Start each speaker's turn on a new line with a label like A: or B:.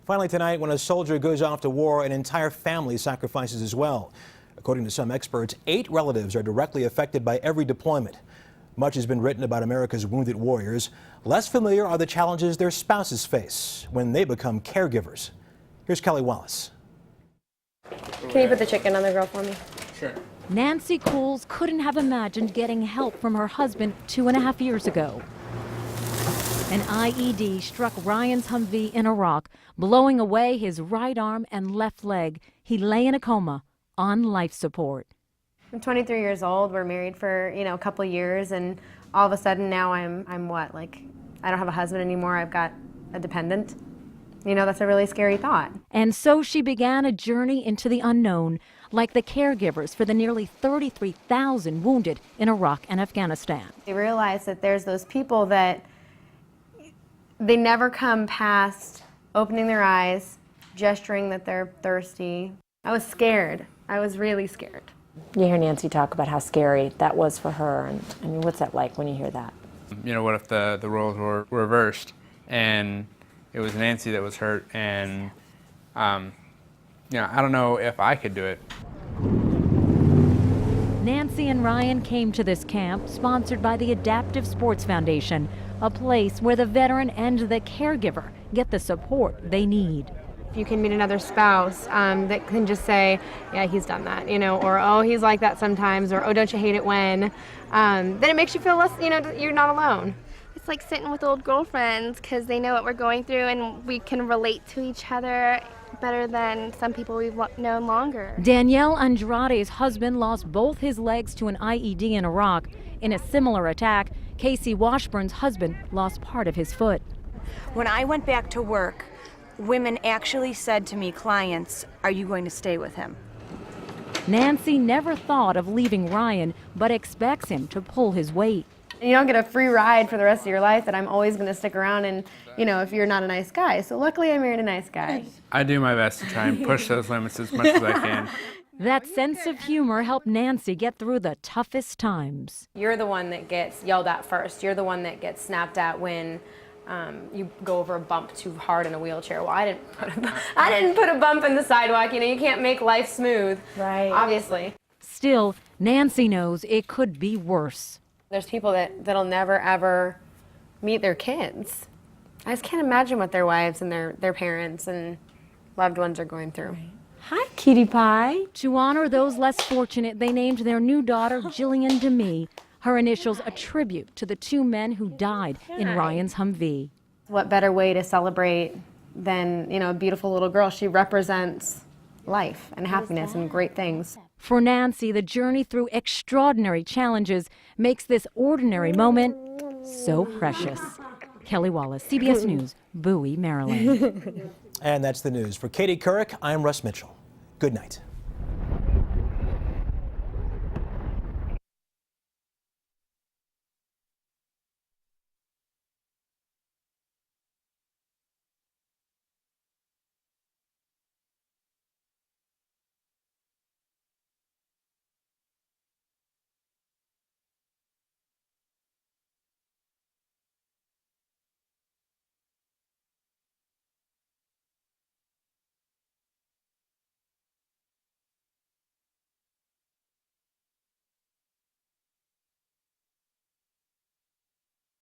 A: Finally tonight, when a soldier goes off to war, an entire family sacrifices as well. According to some experts, 8 relatives are directly affected by every deployment. Much has been written about America's wounded warriors. Less familiar are the challenges their spouses face when they become caregivers. Here's Kelly Wallace.
B: Can you put the chicken on the grill for me?
C: Sure.
D: Nancy Cools couldn't have imagined getting help from her husband 2.5 years ago. An IED struck Ryan's Humvee in Iraq, blowing away his right arm and left leg. He lay in a coma on life support.
B: I'm 23 years old. We're married for, a couple years, and all of a sudden now I'm what? Like, I don't have a husband anymore. I've got a dependent. That's a really scary thought.
D: And so she began a journey into the unknown, like the caregivers for the nearly 33,000 wounded in Iraq and Afghanistan.
B: I realized that there's those people that they never come past opening their eyes, gesturing that they're thirsty. I was scared. I was really scared.
E: You hear Nancy talk about how scary that was for her, and I mean, what's that like when you hear that?
C: What if the roles were reversed and it was Nancy that was hurt, and I don't know if I could do it.
D: Nancy and Ryan came to this camp sponsored by the Adaptive Sports Foundation, a place where the veteran and the caregiver get the support they need.
B: If you can meet another spouse that can just say, yeah, he's done that, or, oh, he's like that sometimes, or, oh, don't you hate it when, then it makes you feel less, you're not alone.
F: It's like sitting with old girlfriends because they know what we're going through and we can relate to each other better than some people we've known longer.
D: Danielle Andrade's husband lost both his legs to an IED in Iraq. In a similar attack, Casey Washburn's husband lost part of his foot.
G: When I went back to work, women actually said to me, clients, are you going to stay with him?
D: Nancy never thought of leaving Ryan, but expects him to pull his weight.
B: You don't get a free ride for the rest of your life that I'm always going to stick around and, if you're not a nice guy. So luckily I married a nice guy.
C: I do my best to try and push those limits as much as I can.
D: That sense of humor helped Nancy get through the toughest times.
B: You're the one that gets yelled at first. You're the one that gets snapped at when you go over a bump too hard in a wheelchair. Well, I didn't put a bump in the sidewalk. You can't make life smooth,
E: Right.
B: Obviously.
D: Still, Nancy knows it could be worse.
B: There's people that'll never, ever meet their kids. I just can't imagine what their wives and their parents and loved ones are going through.
E: Right. Hi, Kitty Pie.
D: To honor those less fortunate, they named their new daughter Jillian Demi. Her initials a tribute to the 2 men who died in Ryan's Humvee.
B: What better way to celebrate than, a beautiful little girl? She represents life and happiness and great things.
D: For Nancy, the journey through extraordinary challenges makes this ordinary moment so precious. Kelly Wallace, CBS News, Bowie, Maryland.
A: And that's the news. For Katie Couric, I'm Russ Mitchell. Good night.